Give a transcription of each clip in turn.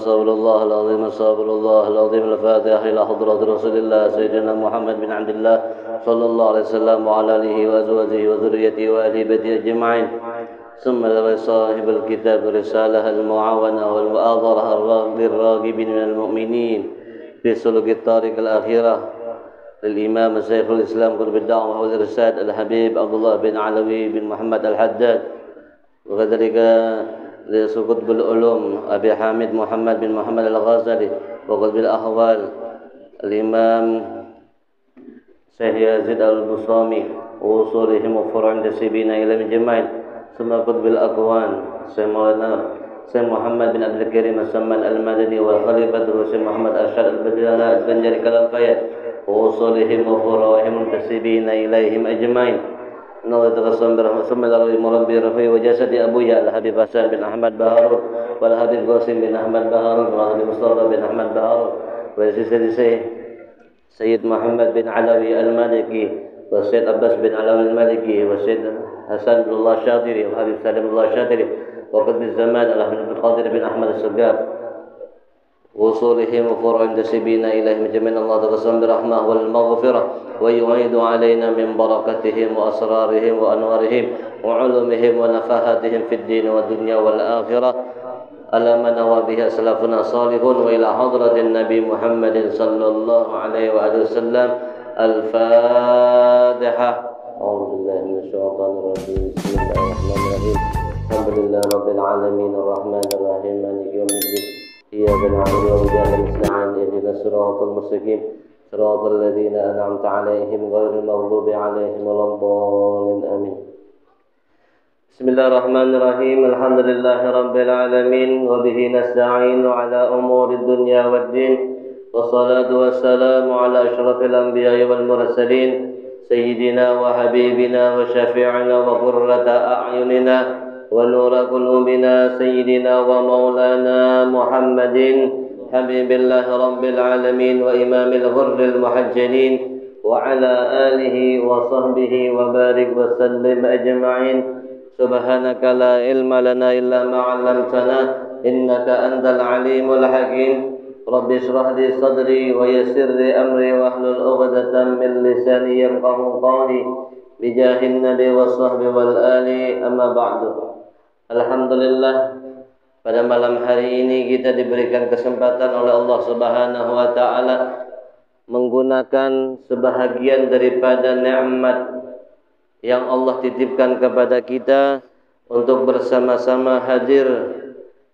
صبر الله العظيم صبر الله العظيم. الفاتحة إلى حضرة رسول الله سيدنا محمد بن عبد الله صلى الله عليه وسلم وعلى آله وأزواجه وذريته وأهل بيته أجمعين. ثم لصاحب الكتاب رسالة المعاونة والمؤازرة للراغبين من المؤمنين في سلوك الطريق الأخيرة للإمام شيخ الإسلام قطب الدعوة والإرشاد الحبيب عبد الله بن علوي بن محمد الحداد، وكذلك لقطب العلوم أبي حامد محمد بن محمد الغزالي، وقطب الأحوال الإمام شيخ يزيد البصامي ووصولهم وفرع النسيبين إلى الجماعين. ثم قطب الأكوان شيخ محمد بن عبد الكريم السمان المدني وخليفته شيخ محمد أرشاد البدرانة البنجري كالفيات ووصولهم وفروعهم المنتسبين إليهم أجمعين. الله تقسم برحمة. ثم لروي مربي رفيع وجسد أبويا الحبيب حسن بن أحمد بهارون والحبيب قاسم بن أحمد بهارون والحبيب مصطفى بن أحمد بهارون وسيد سيد محمد بن علوي المالكي والسيد عباس بن علوي المالكي والسيد حسن بن الله الشاطري والحبيب سالم الله الشاطري وقطب الزمان الحبيب القادر بن أحمد السقاف وصولهم وفرع النسبين إليهم جميعا. الله تقسم برحمة والمغفرة ويعيد علينا من بركتهم وأسرارهم وأنوارهم وعلومهم ونفحاتهم في الدين والدنيا والآخرة على ما نوى به أسلافنا الصالحون، وإلى حضرة النبي محمد صلى الله عليه وآله وسلم الفاتحة. أعوذ بالله من الشيطان الرجيم. بسم الله الرحمن الرحيم. الحمد لله رب العالمين الرحمن الرحيم مالك يوم الدين إياك نعبد وإياك نستعين اهدنا الصراط المستقيم صراط الذين أنعمت عليهم غير المغضوب عليهم ولا الضالين آمين. بسم الله الرحمن الرحيم. الحمد لله رب العالمين وبه نستعين على أمور الدنيا والدين والصلاة والسلام على أشرف الأنبياء والمرسلين سيدنا وحبيبنا وشفيعنا وقرة أعيننا ونور قلوبنا سيدنا ومولانا محمد حبيب الله رب العالمين وإمام الغر المحجلين وعلى آله وصحبه وبارك وسلم أجمعين. سبحانك لا علم لنا إلا ما علمتنا إنك أنت العليم الحكيم. رب اشرح لي صدري ويسر لي أمري واحلل عقدة من لساني يفقهوا قولي بجاه النبي والصحب والآل. أما بعد. Alhamdulillah, pada malam hari ini kita diberikan kesempatan oleh Allah Subhanahu wa taala menggunakan sebahagian daripada nikmat yang Allah titipkan kepada kita untuk bersama-sama hadir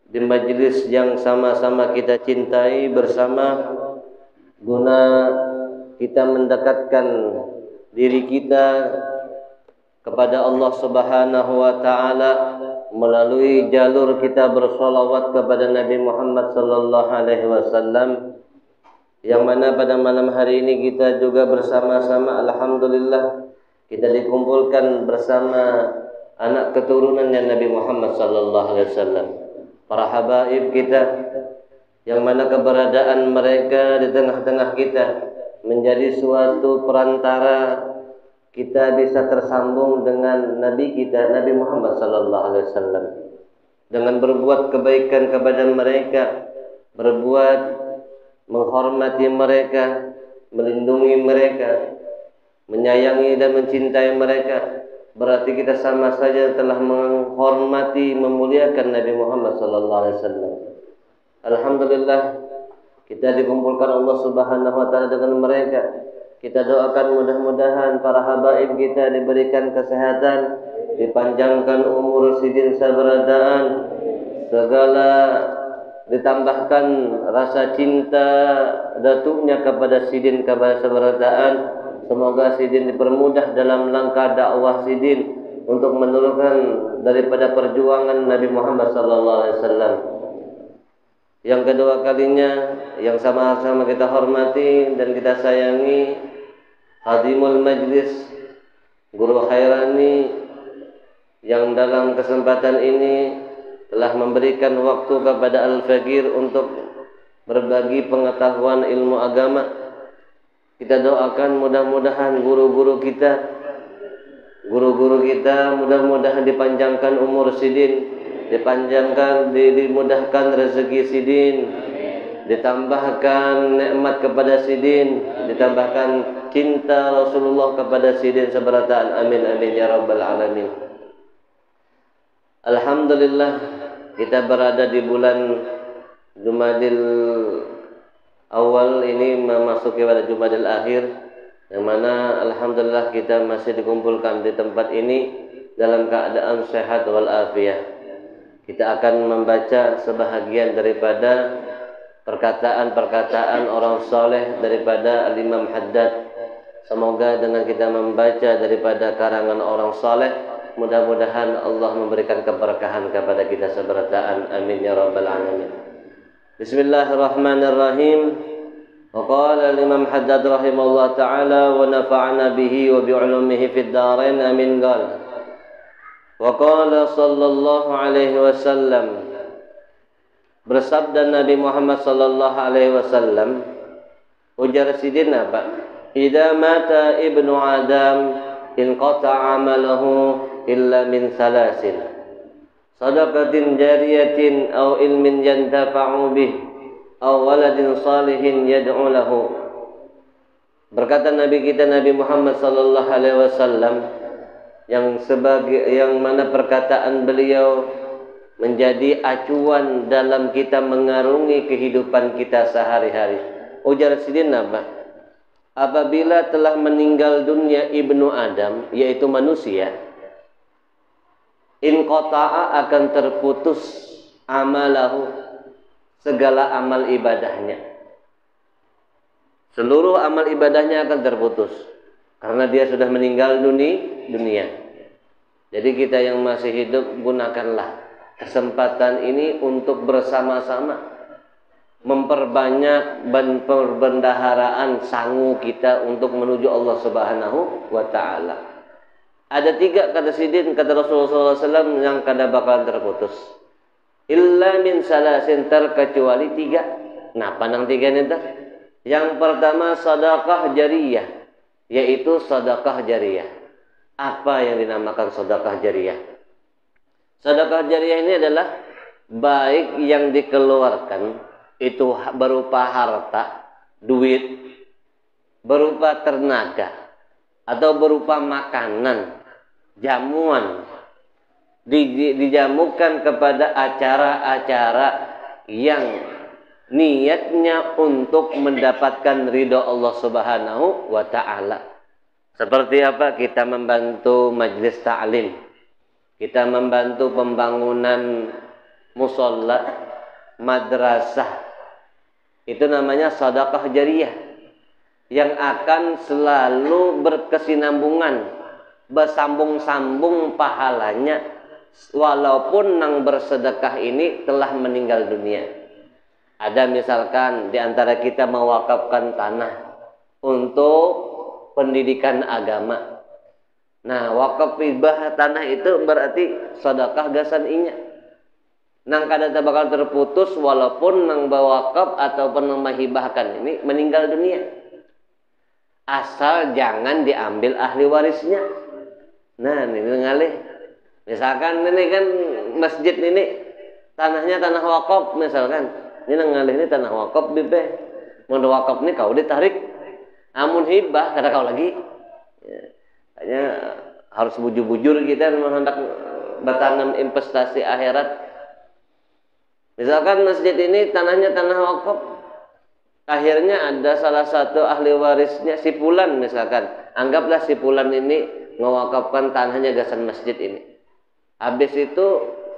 di majlis yang sama-sama kita cintai bersama, guna kita mendekatkan diri kita kepada Allah Subhanahu wa taala melalui jalur kita bersolawat kepada Nabi Muhammad sallallahu alaihi wasallam, yang mana pada malam hari ini kita juga bersama-sama alhamdulillah kita dikumpulkan bersama anak keturunannya Nabi Muhammad sallallahu alaihi wasallam, para habaib kita, yang mana keberadaan mereka di tengah-tengah kita menjadi suatu perantara kita bisa tersambung dengan Nabi kita, Nabi Muhammad sallallahu alaihi wasallam, dengan berbuat kebaikan kepada mereka, berbuat menghormati mereka, melindungi mereka, menyayangi dan mencintai mereka. Berarti kita sama saja telah menghormati, memuliakan Nabi Muhammad sallallahu alaihi wasallam. Alhamdulillah, kita dikumpulkan Allah Subhanahu wa taala dengan mereka. Kita doakan mudah-mudahan para habaib kita diberikan kesehatan, dipanjangkan umur sidin sabaradaan, segala ditambahkan rasa cinta datuknya kepada sidin kepada sabaradaan. Semoga sidin dipermudah dalam langkah dakwah sidin untuk meneruskan daripada perjuangan Nabi Muhammad sallallahu alaihi wasallam. Yang kedua kalinya, yang sama-sama kita hormati dan kita sayangi, Hadimul Majlis Guru Khairani, yang dalam kesempatan ini telah memberikan waktu kepada Al-Faqir untuk berbagi pengetahuan ilmu agama. Kita doakan mudah-mudahan guru-guru kita mudah-mudahan dipanjangkan umur sidin, dipanjangkan, dimudahkan rezeki sidin, ditambahkan nikmat kepada sidin, ditambahkan cinta Rasulullah kepada sidin seberataan. Amin amin ya rabbal alamin. Alhamdulillah, kita berada di bulan Jumadil Awal ini memasuki pada Jumadil Akhir, yang mana alhamdulillah kita masih dikumpulkan di tempat ini dalam keadaan sehat wal afiyah. Kita akan membaca sebahagian daripada perkataan-perkataan orang soleh daripada Al-Imam Haddad. Semoga dengan kita membaca daripada karangan orang soleh, mudah-mudahan Allah memberikan keberkahan kepada kita seberataan. Amin ya rabbal alamin. Bismillahirrahmanirrahim. Wa qala al-Imam Haddad rahimahullah ta'ala wa nafa'ana bihi wa bi'ulumihi fid darain. Amin. Qala wa qala sallallahu alaihi wasallam, bersabda Nabi Muhammad sallallahu alaihi wasallam, ujar sidin apa? Idza mata ibnu Adam inqata'a amaluhu illa min salasin, sadaqatin jariyatin aw ilmin yantafa'u bih aw waladin salihin yad'u lahu. Berkata Nabi kita Nabi Muhammad sallallahu alaihi wasallam, yang mana perkataan beliau menjadi acuan dalam kita mengarungi kehidupan kita sehari-hari. Ujar sidin apa? apabila telah meninggal dunia ibnu Adam, yaitu manusia, inqata'a akan terputus amalahu, segala amal ibadahnya. Seluruh amal ibadahnya akan terputus karena dia sudah meninggal dunia. Jadi kita yang masih hidup, gunakanlah kesempatan ini untuk bersama-sama memperbanyak perbendaharaan sangu kita untuk menuju Allah Subhanahu wa ta'ala. Ada 3 kata sidin, kata Rasulullah SAW, yang kada bakalan terputus. Illa min salasin, terkecuali 3. Nah, pandang 3 ini tuh. Yang pertama sedekah jariyah, yaitu sedekah jariyah. Apa yang dinamakan sedekah jariyah? Sedekah jariyah ini adalah baik yang dikeluarkan itu berupa harta, duit, berupa tenaga, atau berupa makanan, jamuan, dijamukan kepada acara-acara yang niatnya untuk mendapatkan ridho Allah Subhanahu wa ta'ala. Seperti apa? Kita membantu majelis ta'lim, kita membantu pembangunan musholla, madrasah. Itu namanya sedekah jariyah yang akan selalu berkesinambungan, bersambung-sambung pahalanya walaupun nang bersedekah ini telah meninggal dunia. Ada misalkan di antara kita mewakafkan tanah untuk pendidikan agama. Nah, wakaf hibah tanah itu berarti sedekah gasan inya. Nang kada bakal terputus walaupun nang bawakaf ataupun nang mahibahkan ini meninggal dunia. Asal jangan diambil ahli warisnya. Nah, ini ngalih. Misalkan ini kan masjid ini tanahnya tanah wakaf misalkan. Ini nang ngalih ini tanah wakaf bibe. Mun wakaf ini kau ditarik. Amun hibah kada kau lagi. Ya, hanya harus bujur-bujur kita menghendak bertanam investasi akhirat. Misalkan masjid ini tanahnya tanah wakaf, akhirnya ada salah satu ahli warisnya, si Fulan misalkan, anggaplah si Fulan ini mewakafkan tanahnya gasan masjid ini. Habis itu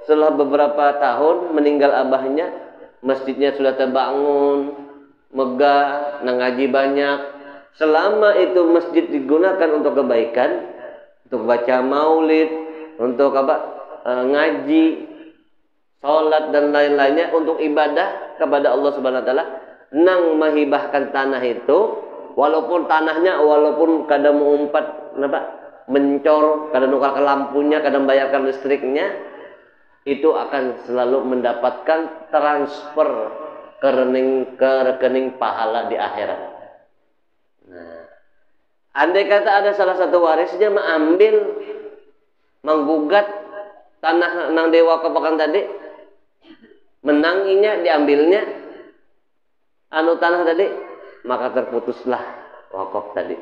setelah beberapa tahun meninggal abahnya, masjidnya sudah terbangun, megah, ngaji banyak. Selama itu masjid digunakan untuk kebaikan, untuk baca maulid, untuk ngaji, salat dan lain-lainnya, untuk ibadah kepada Allah Subhanahu wa taala, nang mahibahkan tanah itu, walaupun tanahnya kada mengumpat mencor, kada nukar ke lampunya, kada membayarkan listriknya, itu akan selalu mendapatkan transfer ke rekening pahala di akhirat. Nah, andai kata ada salah satu warisnya menggugat tanah nang diwakafkan tadi, menanginya, diambilnya tanah tadi, maka terputuslah wakaf tadi.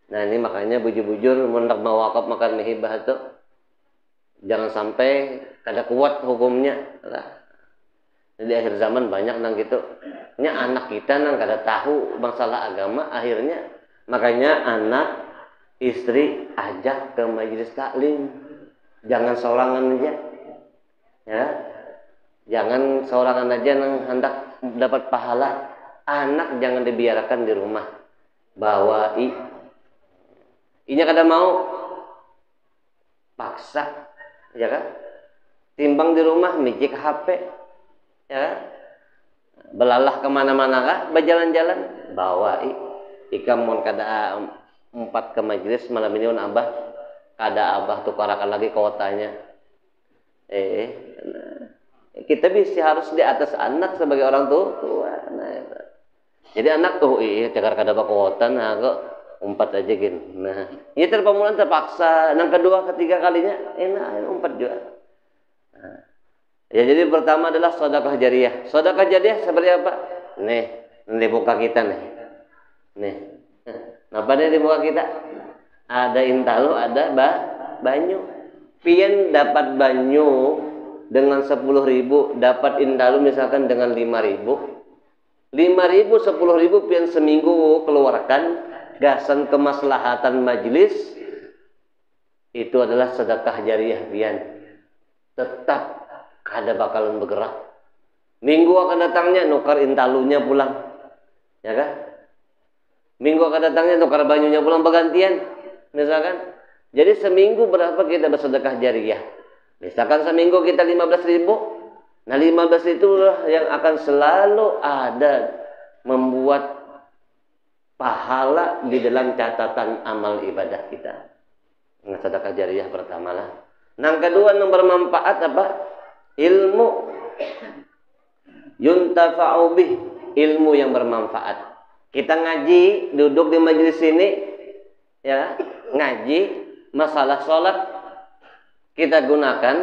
Nah, ini makanya bujur-bujur mendak mau wakaf makan hibah itu jangan sampai kada kuat hukumnya. Jadi akhir zaman banyak nang gitu. Nya anak kita nang kada tahu masalah agama, akhirnya makanya anak istri ajak ke majelis taklim. Jangan sorangan aja. Ya. Jangan seorangan aja nang hendak dapat pahala. Anak jangan dibiarkan di rumah. Bawa inya kada mau, paksa, ya kan? Timbang di rumah mijik HP, ya kan? Belalah kemana-mana kah, berjalan-jalan, bawa ika mon kada empat ke majelis malam ini on abah, kada abah tukarakan lagi kuotanya. Kita bisa harus di atas anak sebagai orang tua. Nah, jadi anak tuh cakar kada kuota, nah kok umpat aja gini. Nah, ini terpamulan terpaksa. Yang kedua, ketiga kalinya, enak umpat juga. Nah, ya jadi pertama adalah sedekah jariyah. Sedekah jariyah seperti apa? Nih, di muka kita nih. Nih, apa nih di muka kita? Ada intalu, ada banyu. Pian dapat banyu dengan 10.000, dapat intalu misalkan dengan 5.000. 5.000, 10.000 pian seminggu keluarkan gasan kemaslahatan majelis, itu adalah sedekah jariah pian. Tetap kada bakalan bergerak. Minggu akan datangnya nukar intalunya pulang. Ya kan? Minggu akan datangnya nukar banyunya pulang bergantian. Misalkan. Jadi seminggu berapa kita bersedekah jariah? Misalkan seminggu kita 15.000. Nah 15 itulah yang akan selalu ada membuat pahala di dalam catatan amal ibadah kita. Nah, sedekah jariah pertama lah. Yang kedua yang bermanfaat apa? Ilmu yuntafa'u bih, ilmu yang bermanfaat. Kita ngaji, duduk di majelis ini ya, ngaji masalah sholat kita gunakan,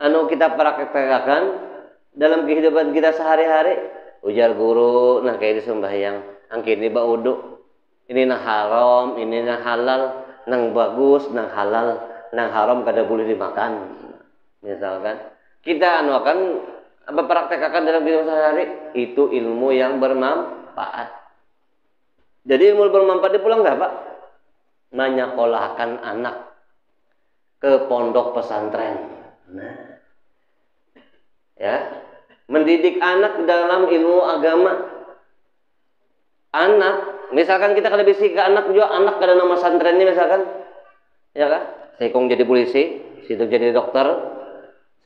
kita praktekkan dalam kehidupan kita sehari-hari. Ujar guru, nah kayak di sembahyang, angkin ini baudu, ini nah haram, ini nah halal, nang bagus, nang halal, nang haram kada boleh dimakan. Misalkan kita akan praktekkan dalam kehidupan sehari-hari, itu ilmu yang bermanfaat. Jadi ilmu bermanfaat pulang nggak Pak? Menyekolahkan anak ke pondok pesantren. Nah, ya, mendidik anak dalam ilmu agama. Anak, misalkan kita kada bisi ke anak juga, anak kada nama pesantrennya misalkan, ya kan? Sikong jadi polisi, situ jadi dokter,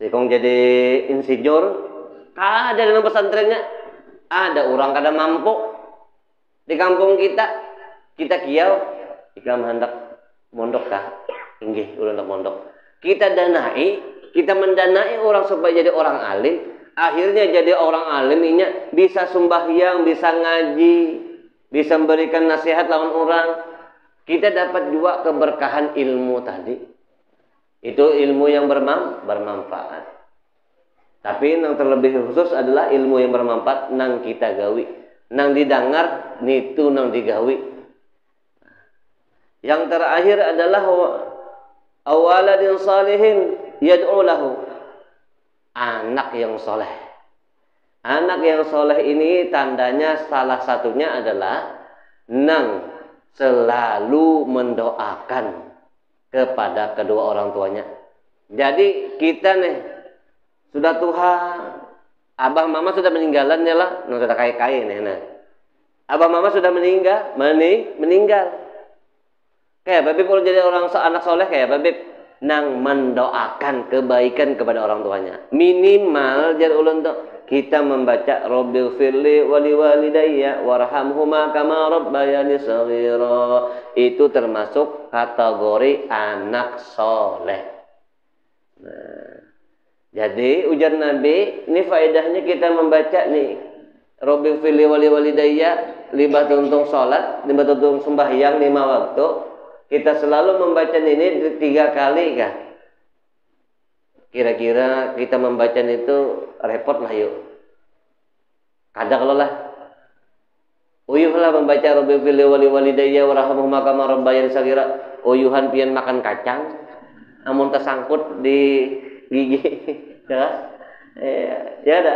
sikong jadi insinyur, kada dalam pesantrennya. Ada orang kada mampu di kampung kita kiau, kita hendak mondok kah? Inggih, ulah hendak mondok. Kita danai, kita mendanai orang supaya jadi orang alim. Akhirnya jadi orang alim ini bisa sembahyang, bisa ngaji, bisa memberikan nasihat lawan orang. Kita dapat juga keberkahan ilmu tadi. Itu ilmu yang bermanfaat. Tapi yang terlebih khusus adalah ilmu yang bermanfaat nang kita gawi, nang didengar, nitu nang digawi. Yang terakhir adalah awaladin salihin yad'u lahu, anak yang soleh. Anak yang soleh ini tandanya salah satunya adalah nang selalu mendoakan kepada kedua orang tuanya. Jadi kita nih sudah tua, abah mama sudah meninggalan ya lah, nang sudah kaya nih. Nah, abah mama sudah meninggal. Kayak Babib kalau jadi orang anak soleh kayak Babib nang mendoakan kebaikan kepada orang tuanya. Minimal jadi ulun tuh kita membaca Rabbil firli wali walidayya warhamhuma kama rabbayani shaghira. Itu termasuk kategori anak soleh. Nah, jadi ujar Nabi, ini faedahnya kita membaca nih Rabbil firli wali walidayya, libat untuk sholat, libat untuk sembahyang 5 waktu. Kita selalu membaca ini 3 kali kah? Kira-kira kita membaca itu repot lah yuk. Kada kalau lah. Uyuhlah membaca Rabbil firli wali walidayya warhamhuma kama rabbayani shaghira. Uyuhan pian makan kacang, amun tersangkut di gigi. Ya ada.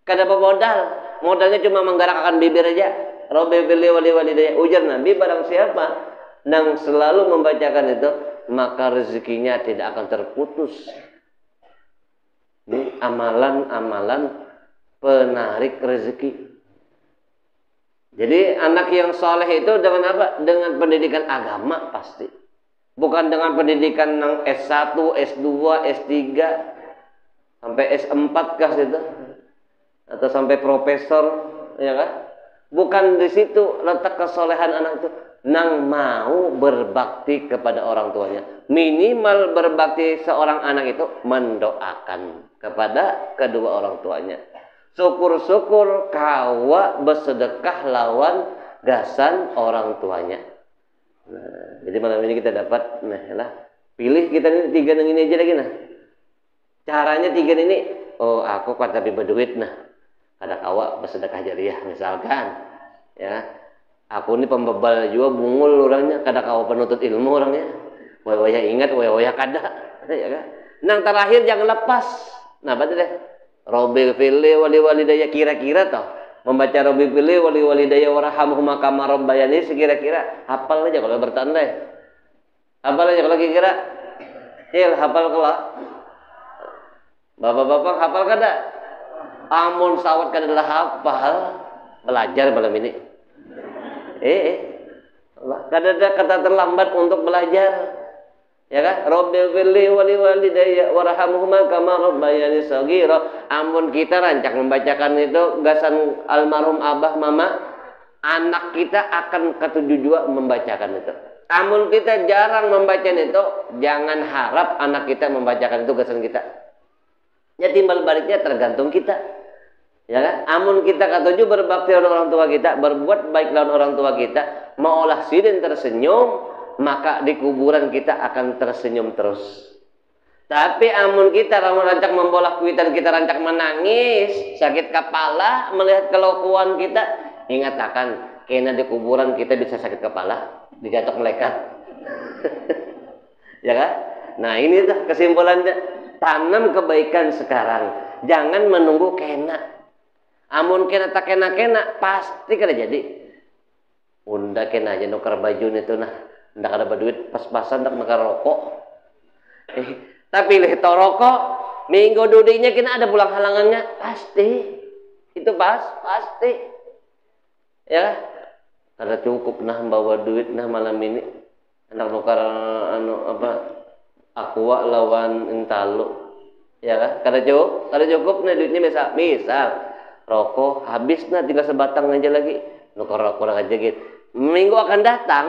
Kada modal. Modalnya cuma menggerakkan bibir aja. Rabbil firli wali walidayya. Ujar Nabi, barang siapa nang selalu membacakan itu, maka rezekinya tidak akan terputus. Ini amalan-amalan penarik rezeki. Jadi anak yang soleh itu dengan apa? Dengan pendidikan agama pasti. Bukan dengan pendidikan yang S1, S2, S3, sampai S4 kah itu? Atau sampai profesor, ya kan? Bukan di situ letak kesolehan anak itu. Nang mau berbakti kepada orang tuanya. Minimal berbakti seorang anak itu mendoakan kepada kedua orang tuanya. Syukur-syukur kawa bersedekah lawan gasan orang tuanya. Nah, jadi malam ini kita dapat, pilih kita ini 3 nang ini aja lagi nah. Caranya 3 ini, oh aku kuat tapi berduit nah. Ada kawa bersedekah jariah misalkan, ya. Aku ini pembebal juga bungul orangnya, kada kau penuntut ilmu orangnya. Waya ingat, waya kada. Ya kan? Nang terakhir jangan lepas. Nah, berarti deh. Rabbil fili wali walidayya, kira-kira toh membaca Rabbil fili wali walidayya warhamhuma kama rabbayani, sekira-kira hafal aja kalau bertanda. Hafal aja kalau kira-kira. Hafal kalau bapak-bapak hafal kada? Amun sawat kada adalah hafal, belajar malam ini. Kada ada kata terlambat untuk belajar. Ya kan? Rabbil fili wali walidayya warhamhuma kama rabbayani shaghira. Amun kita rancak membacakan itu gasan almarhum abah mama, anak kita akan ketujuh jua membacakan itu. Amun kita jarang membaca itu, jangan harap anak kita membacakan itu gasan kita. Ya timbal baliknya tergantung kita. Ya kan? Amun kita ketujuh berbakti lawan orang tua kita, berbuat baik lawan orang tua kita, maulah sidin tersenyum, maka di kuburan kita akan tersenyum terus. Tapi amun kita rancak membolak kuitan, kita rancak menangis, sakit kepala melihat kelakuan kita, ingat akan kena di kuburan kita bisa sakit kepala, dijatuh malaikat. Ya kan? Nah, ini tuh kesimpulannya, tanam kebaikan sekarang, jangan menunggu kena. Amun kena tak kena pasti kada jadi. Unda kena aja nukar baju itu nah. Ndak ada duit pas-pasan ndak makan rokok. Tapi leh to rokok, minggu dudinya kena ada pulang halangannya, pasti. Itu pasti. Ya. Kada cukup nah bawa duit nah malam ini. Anak nukar aqua lawan intalu. Ya kan? Kada cukup nah duitnya misal rokok habis nah tinggal sebatang aja lagi. Nukar rokok aja gitu. Minggu akan datang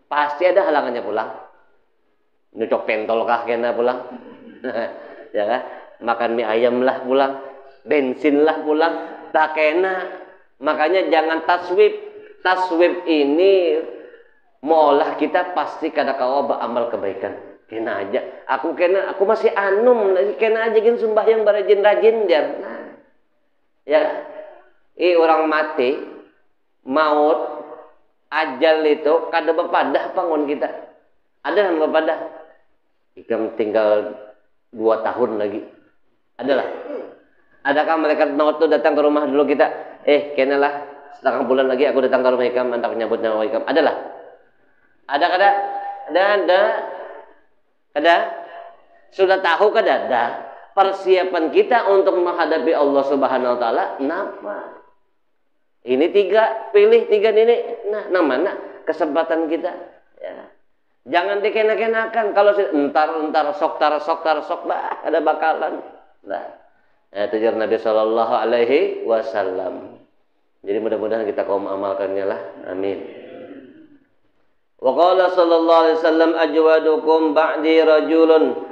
pasti ada halangannya pulang. Nyocok pentol kah kena pulang. Ya kan? Makan mie ayam lah pulang. Bensin lah pulang. Tak kena. Makanya jangan taswib. Taswib ini maulah kita pasti kada kawa beramal kebaikan. Kena aja. Aku masih anum. Kena aja gin sembahyang barajin-rajin dia. Nah. Ya. Orang mati. Maut. Ajal itu kada bepadah pangon kita. Ada yang bepadah. Ikam tinggal 2 tahun lagi. Adalah. Adakah malaikat maut itu datang ke rumah dulu kita? Kenalah setengah bulan lagi aku datang ke rumah ikam, hendak menyambut nyawa ikam. Adalah. Ada kada? Ada? Sudah tahu kada? Ada. Persiapan kita untuk menghadapi Allah Subhanahu wa taala napa? Ini 3, pilih 3 ini. Nah mana kesempatan kita? Ya. Jangan dikena-kenakan. Kalau entar sok bah, ada bakalan. Nah, tujuan Nabi Shallallahu Alaihi Wasallam. Jadi mudah-mudahan kita kaum amalkannya lah. Amin. Wa qala sallallahu alaihi wasallam ajwadukum ba'di rajulun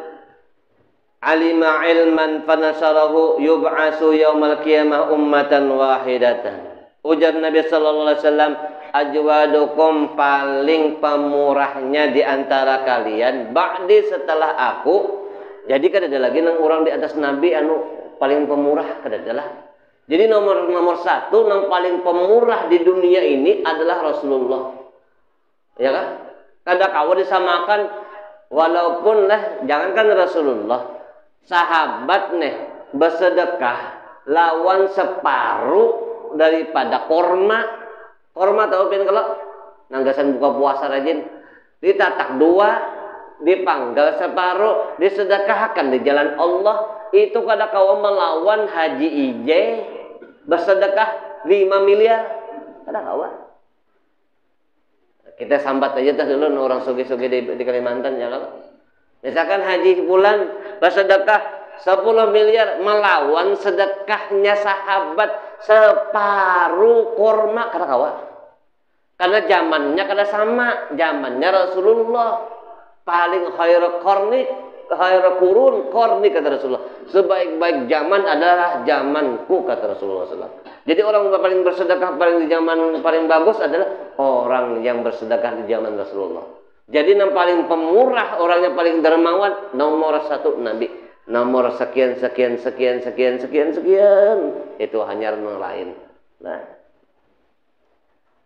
alima ilman fanasarahu yub'asu yaumal qiyamah ummatan wahidatan. Ujar Nabi sallallahu alaihi wasallam, ajwadukum paling pemurahnya di antara kalian ba'di setelah aku. Jadi kada ada lagi nang orang di atas Nabi anu paling pemurah, kada ada lah. Jadi nomor 1 nang paling pemurah di dunia ini adalah Rasulullah. Ya kan? Kada kawa disamakan walaupun jangankan Rasulullah, sahabat bersedekah lawan separuh daripada korma tahu pin kalau nanggasan buka puasa rajin ditatak 2, dipanggal separuh, disedekahkan di jalan Allah. Itu kada kawa melawan Haji Ije bersedekah 5 miliar, kada kawa. Kita sambat aja dulu orang sugi-sugi di Kalimantan ya kalau misalkan Haji Bulan bersedekah 10 miliar melawan sedekahnya sahabat separuh korma, kada kawa. Karena zamannya kada sama, zamannya Rasulullah paling khairu qurun qarni kata Rasulullah. Sebaik-baik zaman adalah zamanku kata Rasulullah SAW. Jadi orang yang paling bersedekah paling di zaman paling bagus adalah orang yang bersedekah di zaman Rasulullah. Jadi yang paling pemurah, orang yang paling dermawan nomor 1 Nabi. Nomor sekian itu hanya orang lain. Nah,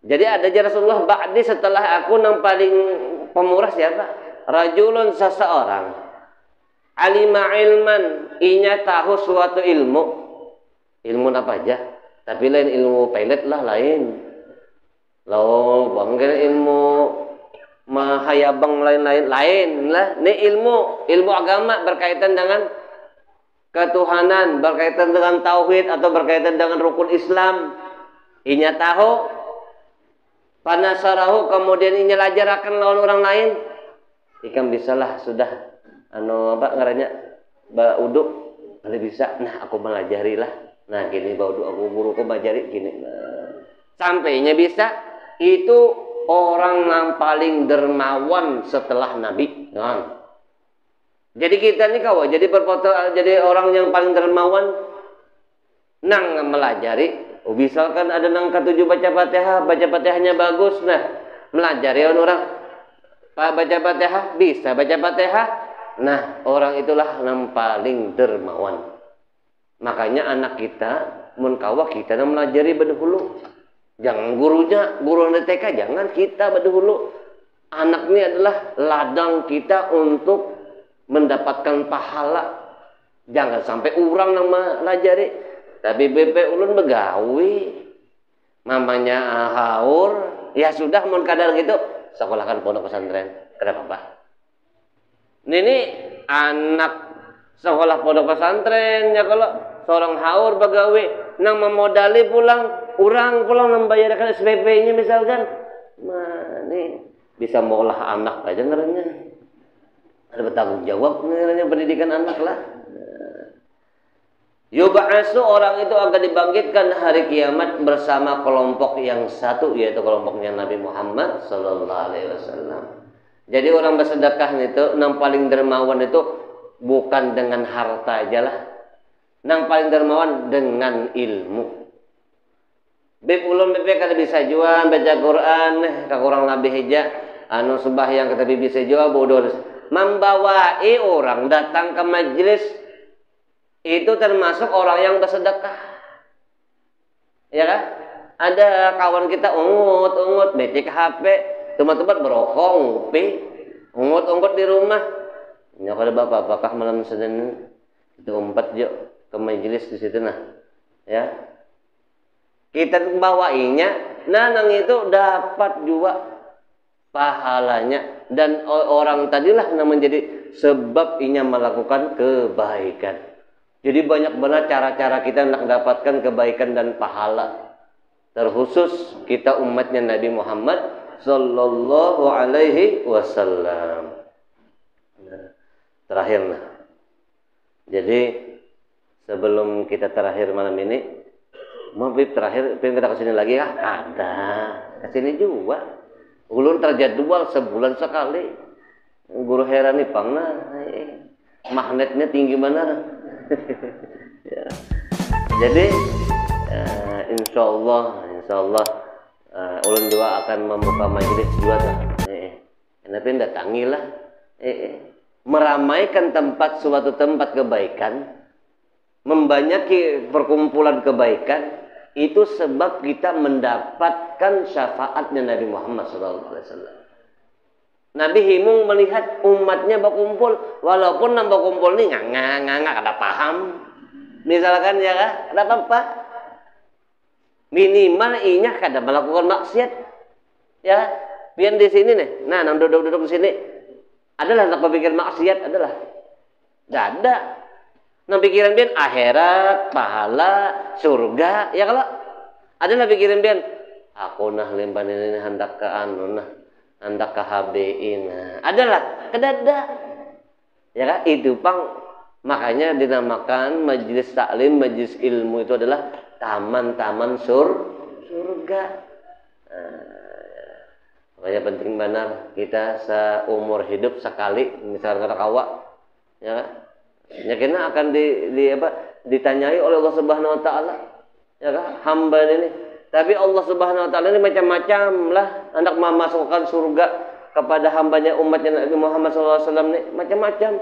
jadi ada Rasulullah ba'di setelah aku yang paling pemurah siapa? Rajulun seseorang Alima ilman, inya tahu suatu ilmu. Ilmu apa aja? Tapi lain ilmu pelet lah lain. Lo panggil ilmu mahayabang lain-lain lain lah. Ini ilmu agama berkaitan dengan ketuhanan, berkaitan dengan tauhid atau berkaitan dengan rukun Islam. Inya tahu, panasarahu, kemudian inya lajarakan lawan orang lain. Ikan bisalah sudah apa ngarannya uduk kalau bisa. Nah aku melajari lah. Nah gini uduk aku guruku melajari gini. Nah, sampainya bisa itu orang yang paling dermawan setelah Nabi. Nah. Jadi kita nih kawan, jadi orang yang paling dermawan nang melajari. Misalkan ada nang ketujuh baca Fatihahnya bagus. Nah, melajari orang baca Fatihah bisa baca Fatihah. Nah, orang itulah yang paling dermawan. Makanya anak kita mun kawa kita nang melajari berdahulu. Jangan guru TK jangan kita berdahulu. Anak ini adalah ladang kita untuk mendapatkan pahala. Jangan sampai orang yang melajari tapi BP ulun begawi mamanya haur ya sudah mun kadar gitu sekolahkan pondok pesantren kenapa Pak? Ini anak sekolah pondok pesantren ya kalau seorang haur begawi nang memodali pulang membayarkan SPP-nya misalkan ini bisa mengolah anak aja ngeranya. Ada bertanggung jawab nilainya pendidikan anak lah. Yub'atsu orang itu akan dibangkitkan hari kiamat bersama kelompok yang satu yaitu kelompoknya Nabi Muhammad sallallahu alaihi wasallam. Jadi orang bersedekah itu yang paling dermawan itu bukan dengan harta aja lah. Yang paling dermawan dengan ilmu. Beb ulun kalau bisa jual baca Quran kurang lebih hija sembahyang tapi bisa jual bodoh. Membawai orang datang ke majelis itu termasuk orang yang bersedekah. Ya kan? Ada kawan kita ungut becek HP, tempat-tempat berokok, ngopi, ungut di rumah. Ya kalau bapak apakah malam Senin itu umpat yuk ke majelis di situ nah. Ya. Kita bawainya, nang itu dapat juga pahalanya dan orang tadilah yang menjadi sebab inya melakukan kebaikan. Jadi banyak benar cara-cara kita nak mendapatkan kebaikan dan pahala. Terkhusus kita umatnya Nabi Muhammad sallallahu alaihi wasallam. Terakhir nah. Jadi sebelum kita terakhir malam ini, terakhir pengen kita kesini lagi kah? Ada. Kesini juga. Ulun terjadwal sebulan sekali. Guru heran nih pangna, magnetnya tinggi mana? Ya. Jadi insya Allah ulun juga akan membuka majelis juga lah. Kenapa datangilah, meramaikan suatu tempat kebaikan, membanyaki perkumpulan kebaikan. Itu sebab kita mendapatkan syafaatnya Nabi Muhammad SAW. Nabi himung melihat umatnya berkumpul, walaupun nambah kumpul nih nggak ada paham. Misalkan ya kan, ada apa-apa. Minimal inya kada melakukan maksiat. Ya, biar di sini nih. Nah, nang duduk di sini adalah nak berpikir maksiat adalah. Tidak ada. Nang pikiran bian akhirat, pahala, surga, ya kalau adalah pikiran bian aku nah limpan ini hendak ke hendak ke HBI nah. Adalah kedada. Ya kan itu pang makanya dinamakan majelis taklim, majelis ilmu itu adalah taman-taman surga. Makanya penting benar kita seumur hidup sekali misalnya kata kawa ya kan? Ya kena akan ditanyai oleh Allah Subhanahu wa taala. Ya kan? Hamba ini. Tapi Allah Subhanahu wa taala ini macam-macam lah hendak memasukkan surga kepada hambanya umatnya Nabi Muhammad SAW ini macam-macam.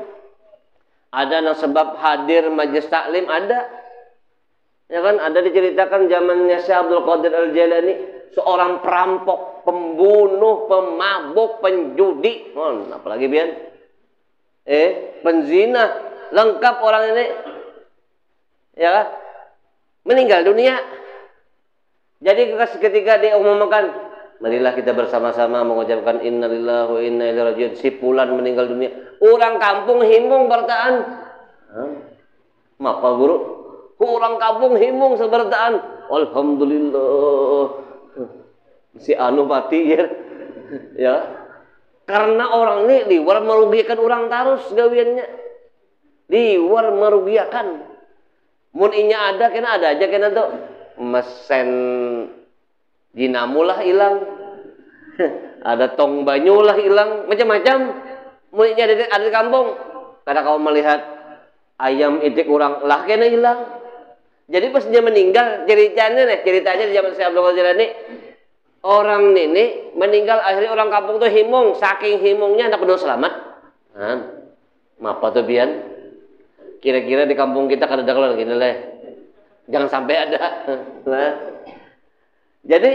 Ada yang sebab hadir majelis taklim ada. Ya kan ada diceritakan zamannya Syekh Abdul Qadir Al-Jailani seorang perampok, pembunuh, pemabuk, penjudi. Apalagi bian penzina, lengkap orang ini, ya, meninggal dunia. Jadi ketika diumumkan, marilah kita bersama-sama mengucapkan innalillahi wa inna ilaihi rajiun. Si fulan meninggal dunia. Orang kampung himung bertaan. Mapa guru? Orang kampung himung sebertaan. Alhamdulillah. Si anu mati ya. Ya. Karena orang ini liwar merugikan orang tarus gawiannya. Liwar merugikan. Mun inya ada kena ada aja kena tuh. Mesen dinamulah hilang, ada tong banyu lah hilang, macam-macam. Mulainya ada di kampung. Karena kau melihat ayam itik orang lah kena hilang. Jadi pas dia meninggal, ceritanya di zaman Syekh Abdul Qadir Jailani, orang ini meninggal akhirnya orang kampung tuh himung, saking himungnya anak penuh selamat. Apa tuh bian? Kira-kira di kampung kita kada ada kalau gini lah. Jangan sampai ada. Nah. Jadi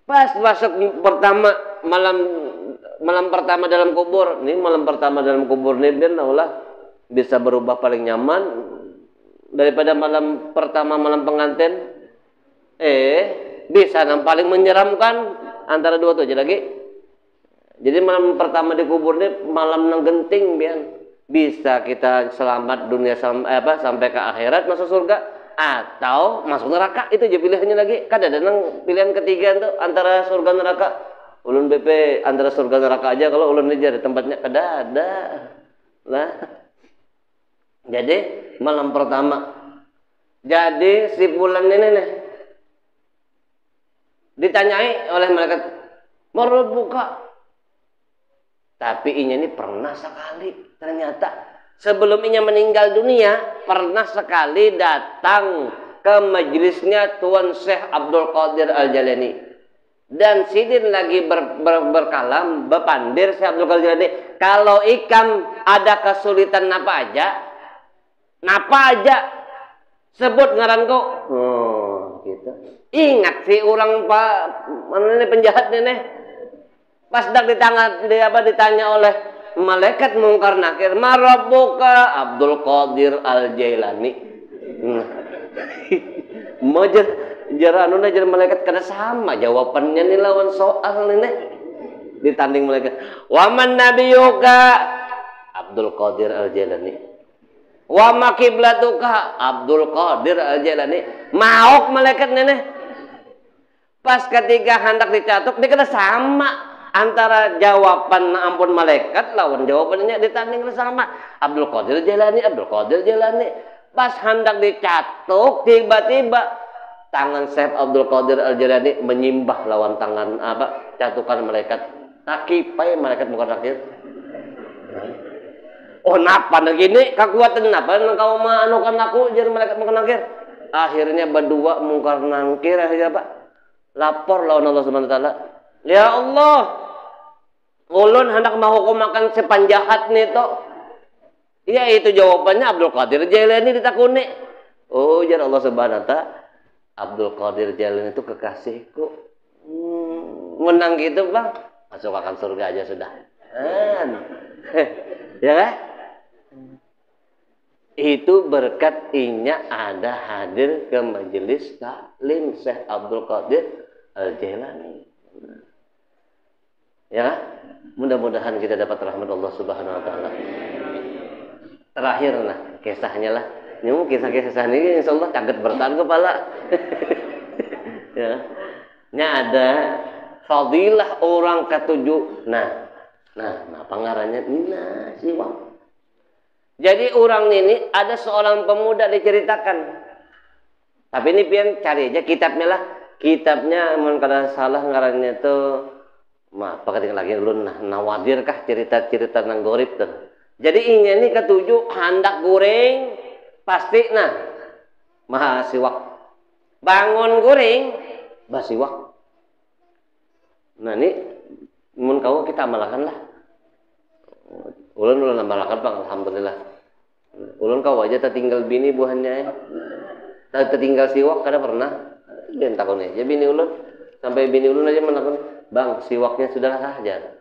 pas masuk pertama malam pertama dalam kubur, nih malam pertama dalam kubur nih biar lah bisa berubah paling nyaman daripada malam pertama malam pengantin. Bisa yang paling menyeramkan antara dua tuh aja lagi. Jadi malam pertama di kubur nih malam nang genting biar bisa kita selamat dunia sampai ke akhirat masuk surga. Atau masuk neraka, itu aja pilihannya lagi. Kan ada pilihan ketiga tuh antara surga neraka. Ulun BP antara surga neraka aja kalau ulun aja ada tempatnya kada ada. Lah. Jadi malam pertama. Jadi si bulan ini nih ditanyai oleh malaikat, "Marabbuka?" Tapi inya ini pernah sekali ternyata sebelum inya meninggal dunia, pernah sekali datang ke majelisnya Tuan Syekh Abdul Qadir Al-Jailani. Dan sidin lagi berkalam, bepandir Syekh Abdul Qadir Al-Jailani. Kalau ikam ada kesulitan napa aja, sebut ngaran kok. Gitu. Ingat si orang mana ini penjahat nih. Pas ditanya oleh malaikat mungkar nakir, "Marabbuka?" Abdul Qadir Al-Jailani. Mau jaranuna jar malaikat kada sama jawabannya nih lawan soal nih. Ditanding malaikat. "Wa man nabiyuka?" Abdul Qadir Al-Jailani. "Wa ma kiblatuka?" Abdul Qadir Al-Jailani. Maok malaikat nih. Pas ketika hendak dicatuk dia kada sama. Antara jawaban ampun malaikat lawan jawabannya ditanding sama Abdul Qadir Jailani. Pas hendak dicatuk tiba-tiba tangan Syekh Abdul Qadir Al-Jailani menyimbah lawan tangan catukan malaikat. Takipai malaikat bukan nakir. Oh napa gini kekuatan napa kau maanukan aku jadi malaikat bukan nakir. Akhirnya berdua mungkar nangkir akhirnya lapor lawan Allah Subhanahu wa taala. Ya Allah, ulun hendak menghukumakan sepanjahat nih toh. Ya itu jawabannya Abdul Qadir Jailani ditakuni. Oh jar Allah Subhanahu wa taala, Abdul Qadir Jailani itu kekasihku. Menang gitu bang, masuk akan surga aja sudah. Ya kan? Itu berkat inya ada hadir ke majelis taklim Syekh Abdul Qadir Al-Jailani. Ya, mudah-mudahan kita dapat rahmat Allah Subhanahu wa taala. Terakhir kisahnya lah. Ini kisah-kisah ini insyaallah kaget bertahan kepala. Ya. Nya ada fadilah orang ketujuh. Nah, pengarangnya siwak. Jadi orang ini ada seorang pemuda diceritakan. Tapi ini pian cari aja kitabnya lah. Kitabnya mun kada salah ngarannya itu pakai lagi dulu Nawadir kah cerita-cerita nang gorib tuh. Jadi ini ketujuh hendak goreng pasti maha siwak. Bangun goreng basiwak. Ini mun kau kita amalkan lah. Ulun amalkan bang, alhamdulillah. Ulun kau aja tertinggal bini buahnya. Tertinggal siwak kada pernah. Dia takon aja bini ulun. Sampai bini ulun aja menakon, "Bang, siwaknya sudah saja."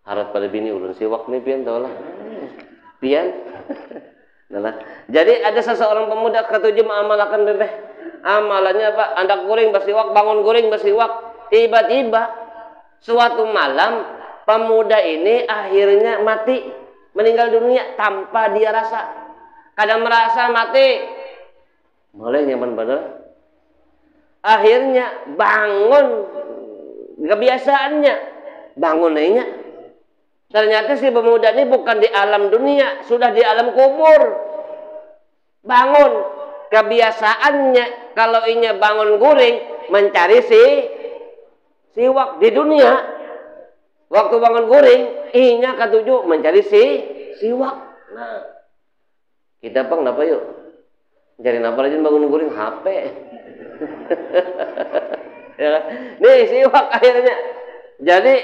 Harap pada bini ulun siwak nih pian tau lah. Pian. Nah, jadi ada seseorang pemuda ketujuh mengamalkan bebeh. Amalannya apa? Andak guring bersiwak, bangun guring bersiwak. Tiba-tiba suatu malam pemuda ini akhirnya mati, meninggal dunia tanpa dia rasa. Kadang merasa mati, boleh nyaman bener. Akhirnya bangun, kebiasaannya bangun aja. Ternyata si pemuda ini bukan di alam dunia, sudah di alam kubur. Bangun, kebiasaannya kalau inya bangun guring mencari siwak di dunia. Waktu bangun guring, inya ketujuh mencari siwak. Nah, kita pang kenapa yuk? Cari apa aja bangun guring HP. Ya kan? Nih siwak akhirnya. Jadi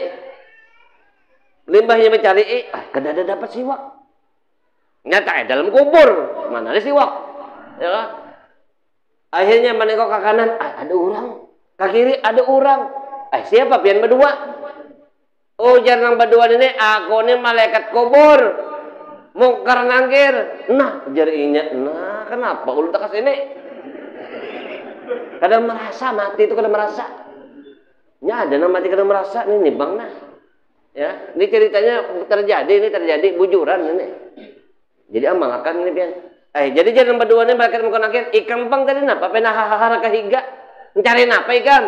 limbahnya mencari, kedada dapat siwak. Nyata dalam kubur, mana ada siwak? Ya kan? Akhirnya menengok ke kanan, ada orang. Ke kiri ada orang. Siapa pian berdua? Oh, jangan berdua ini, aku ini malaikat kubur. Mungkar nangkir. Nah, jarinya. Nah, kenapa ulun tak kesini? Kadang merasa mati itu kadang merasa. Ya, ada nama mati kadang merasa nih bang nah. Ya, ini ceritanya terjadi bujuran ini. Jadi amalkan ini pian. Jadi jangan berdua ini malaikat mungkar nangkir. Ikan bang tadi napa? Pena hahaha kehiga. Mencari napa ikan?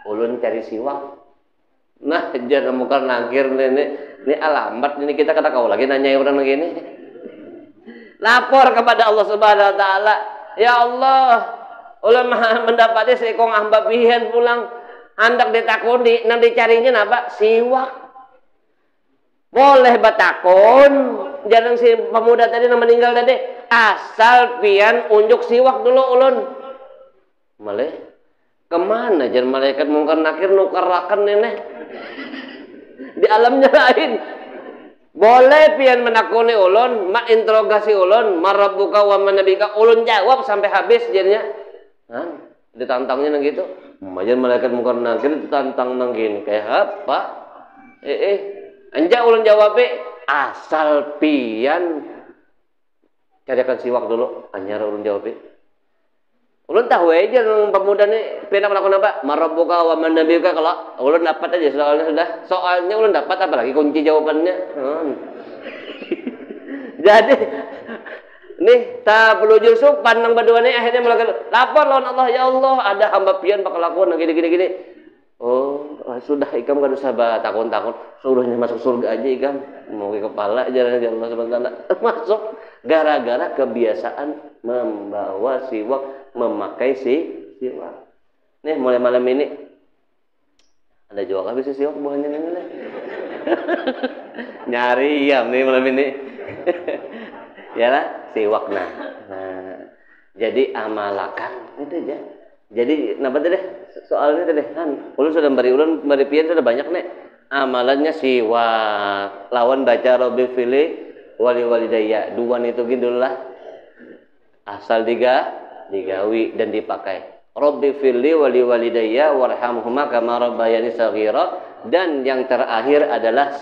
Ulun cari siwak. Nah, jangan mungkar nangkir ini alamat ini kita kata kau lagi nanya orang begini. Lapor kepada Allah Subhanahu wa taala. Ya Allah, ulun mendapati seekong hamba pian pulang hendak ditakoni nang dicarinya napa? Siwak. Boleh batakon, jangan si pemuda tadi yang meninggal tadi asal pian unjuk siwak dulu ulun. Malih kemana jangan malaikat mungkar nakir nukarakan nenek di alamnya lain. Boleh pian menakuni ulun, mak interogasi ulun, marabbuka wa manabika, ulun jawab sampai habis jadinya. Nah, ditantangnya nang gitu. Jangan malaikat mungkar nakir ditantang nang gini kayak apa? Anja ulun jawab asal pian carikan siwak dulu. Anyar ulun jawab. Ulun tahu aja pemuda nih pian melakukan apa? Marabbuka wa man nabiyuka, kalau ulun dapat aja soalnya sudah. Soalnya ulun dapat apalagi kunci jawabannya. Jadi nih tak pelujur sopan nang berdua nih akhirnya melakukan lapor lawan Allah, ya Allah ada hamba pian bakal lakukan gini. Oh, sudah ikam kan usah takut-takut, suruhnya masuk surga aja ikam, mau ke kepala aja Allah SWT masuk gara-gara kebiasaan membawa siwak, memakai siwak. Nih mulai malam ini ada jual habis siwak buahnya nih. Nyari ya nih malam ini. Ya lah siwak nah. Jadi amalakan itu aja. Jadi napa tadi soalnya tadi kan ulun sudah beri pian sudah banyak nih amalannya siwak lawan baca Rabbi fili wali walidayya dua itu gitulah asal digawi dan dipakai Rabbi fili wali walidayya warhamhuma kama rabbayani shaghira, dan yang terakhir adalah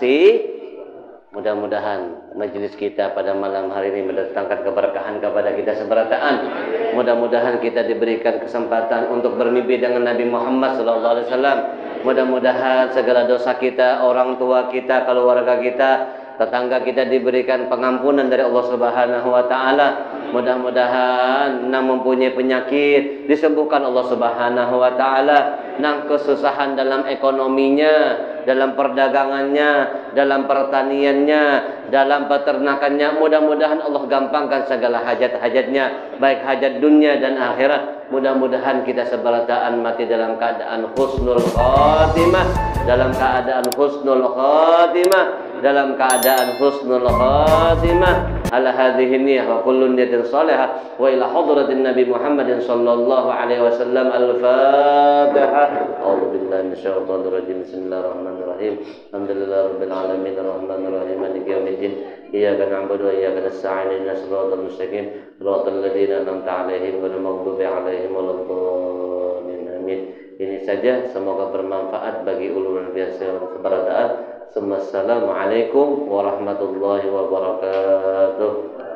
mudah-mudahan majelis kita pada malam hari ini mendatangkan keberkahan kepada kita seberataan. Mudah-mudahan kita diberikan kesempatan untuk bermimpi dengan Nabi Muhammad SAW. Mudah-mudahan segala dosa kita, orang tua kita, keluarga kita, tetangga kita diberikan pengampunan dari Allah Subhanahu wa taala. Mudah-mudahan nang mempunyai penyakit disembuhkan Allah Subhanahu wa taala, nang kesusahan dalam ekonominya, dalam perdagangannya, dalam pertaniannya, dalam peternakannya, mudah-mudahan Allah gampangkan segala hajat-hajatnya, baik hajat dunia dan akhirat. Mudah-mudahan kita seberataan mati dalam keadaan husnul khatimah, dalam keadaan husnul khatimah, dalam keadaan husnul khatimah. Ala hadhihi niyyah wa kullu niyatin salihah wa ila hadratin Nabi Muhammadin sallallahu alaihi wasallam. Al-Fatihah. A'udzu billahi minasyaitonir rajim. Bismillahirrahmanirrahim. Alhamdulillahirabbil alamin arrahmanir rahim maliki yaumiddin. Iyyaka na'budu wa iyyaka nasta'in ihdinas siratal mustaqim siratal ladzina an'amta 'alaihim ghairil maghdubi 'alaihim waladdallin. Amin. Ini saja, semoga bermanfaat bagi ulul biasa seberataan. Assalamualaikum warahmatullahi wabarakatuh.